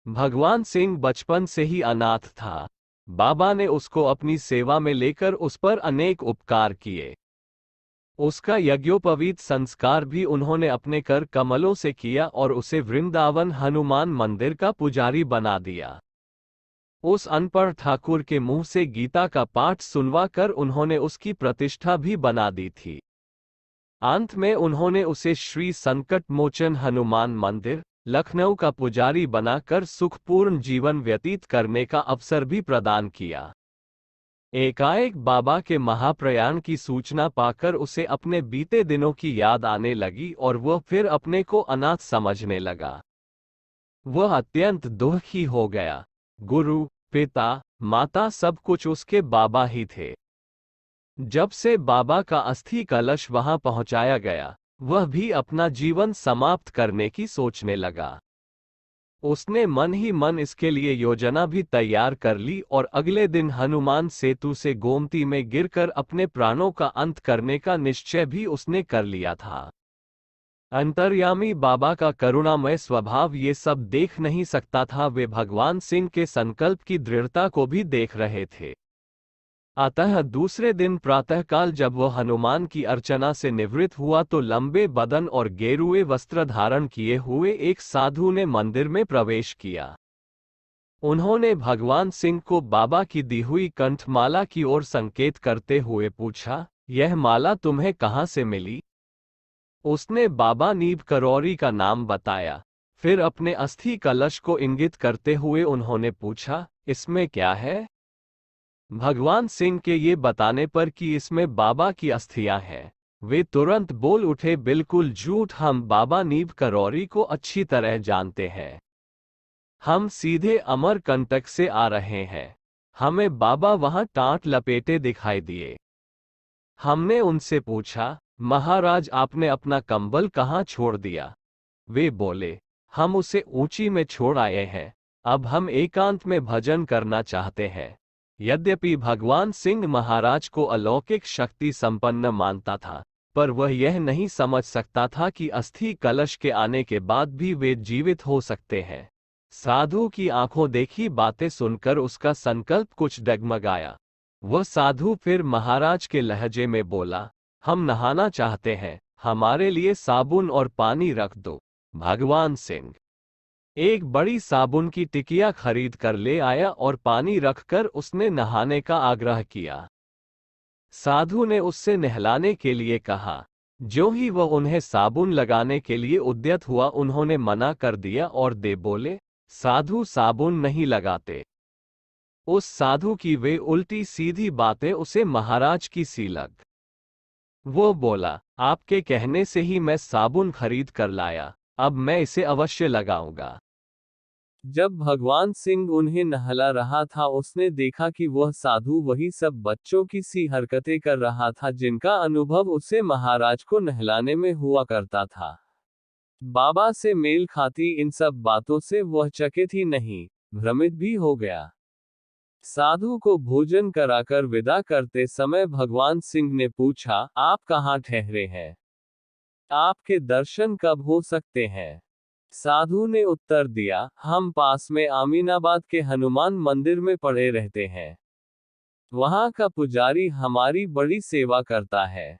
भगवान सिंह बचपन से ही अनाथ था। बाबा ने उसको अपनी सेवा में लेकर उस पर अनेक उपकार किए। उसका यज्ञोपवीत संस्कार भी उन्होंने अपने कर कमलों से किया और उसे वृंदावन हनुमान मंदिर का पुजारी बना दिया। उस अनपढ़ ठाकुर के मुंह से गीता का पाठ सुनवा कर उन्होंने उसकी प्रतिष्ठा भी बना दी थी। अंत में उन्होंने उसे श्री संकट मोचन हनुमान मंदिर, लखनऊ का पुजारी बनाकर सुखपूर्ण जीवन व्यतीत करने का अवसर भी प्रदान किया। एकाएक बाबा के महाप्रयाण की सूचना पाकर उसे अपने बीते दिनों की याद आने लगी और वह फिर अपने को अनाथ समझने लगा। वह अत्यंत दुखी हो गया। गुरु, पिता, माता सब कुछ उसके बाबा ही थे। जब से बाबा का अस्थि कलश वहां पहुंचाया गया, वह भी अपना जीवन समाप्त करने की सोचने लगा। उसने मन ही मन इसके लिए योजना भी तैयार कर ली और अगले दिन हनुमान सेतु से गोमती में गिरकर अपने प्राणों का अंत करने का निश्चय भी उसने कर लिया था। अंतर्यामी बाबा का करुणामय स्वभाव ये सब देख नहीं सकता था, वे भगवान सिंह के संकल्प की दृढ़ता को भी देख रहे थे। अतः दूसरे दिन प्रातःकाल जब वह हनुमान की अर्चना से निवृत्त हुआ तो लंबे बदन और गेरुए वस्त्र धारण किए हुए एक साधु ने मंदिर में प्रवेश किया। उन्होंने भगवान सिंह को बाबा की दी हुई कंठमाला की ओर संकेत करते हुए पूछा, यह माला तुम्हें कहाँ से मिली? उसने बाबा नीब करौरी का नाम बताया। फिर अपने अस्थि कलश को इंगित करते हुए उन्होंने पूछा, इसमें क्या है? भगवान सिंह के ये बताने पर कि इसमें बाबा की अस्थियां हैं, वे तुरंत बोल उठे, बिल्कुल झूठ, हम बाबा नीब करौरी को अच्छी तरह जानते हैं। हम सीधे अमरकंटक से आ रहे हैं। हमें बाबा वहां टाट लपेटे दिखाई दिए। हमने उनसे पूछा, महाराज आपने अपना कंबल कहाँ छोड़ दिया? वे बोले, हम उसे ऊंची में छोड़ आए हैं, अब हम एकांत में भजन करना चाहते हैं। यद्यपि भगवान सिंह महाराज को अलौकिक शक्ति संपन्न मानता था, पर वह यह नहीं समझ सकता था कि अस्थि कलश के आने के बाद भी वे जीवित हो सकते हैं। साधु की आंखों देखी बातें सुनकर उसका संकल्प कुछ डगमगाया। वह साधु फिर महाराज के लहजे में बोला, हम नहाना चाहते हैं, हमारे लिए साबुन और पानी रख दो। भगवान सिंह एक बड़ी साबुन की टिकिया खरीद कर ले आया और पानी रखकर उसने नहाने का आग्रह किया। साधु ने उससे नहलाने के लिए कहा। जो ही वह उन्हें साबुन लगाने के लिए उद्यत हुआ, उन्होंने मना कर दिया और दे बोले, साधु साबुन नहीं लगाते। उस साधु की वे उल्टी सीधी बातें उसे महाराज की सी लग। वो बोला, आपके कहने से ही मैं साबुन खरीद कर लाया, अब मैं इसे अवश्य लगाऊंगा। जब भगवान सिंह उन्हें नहला रहा था, उसने देखा कि वह साधु वही सब बच्चों की सी हरकतें कर रहा था जिनका अनुभव उसे महाराज को नहलाने में हुआ करता था। बाबा से मेल खाती इन सब बातों से वह चकित ही नहीं, भ्रमित भी हो गया। साधु को भोजन कराकर विदा करते समय भगवान सिंह ने पूछा, आप कहाँ ठहरे हैं? आपके दर्शन कब हो सकते हैं? साधु ने उत्तर दिया, हम पास में अमीनाबाद के हनुमान मंदिर में पड़े रहते हैं। वहां का पुजारी हमारी बड़ी सेवा करता है।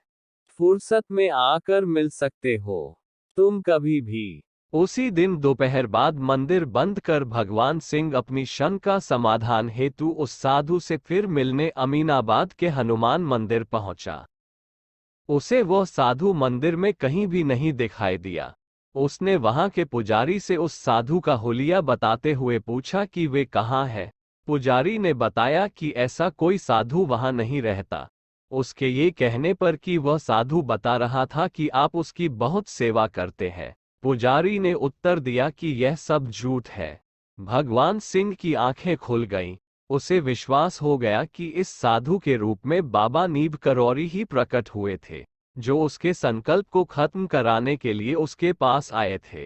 फुर्सत में आकर मिल सकते हो तुम कभी भी। उसी दिन दोपहर बाद मंदिर बंद कर भगवान सिंह अपनी शंका समाधान हेतु उस साधु से फिर मिलने अमीनाबाद के हनुमान मंदिर पहुंचा। उसे वह साधु मंदिर में कहीं भी नहीं दिखाई दिया। उसने वहां के पुजारी से उस साधु का हुलिया बताते हुए पूछा कि वे कहाँ है। पुजारी ने बताया कि ऐसा कोई साधु वहां नहीं रहता। उसके ये कहने पर कि वह साधु बता रहा था कि आप उसकी बहुत सेवा करते हैं, पुजारी ने उत्तर दिया कि यह सब झूठ है। भगवान सिंह की आंखें खुल गईं। उसे विश्वास हो गया कि इस साधु के रूप में बाबा नीब करौरी ही प्रकट हुए थे, जो उसके संकल्प को खत्म कराने के लिए उसके पास आए थे।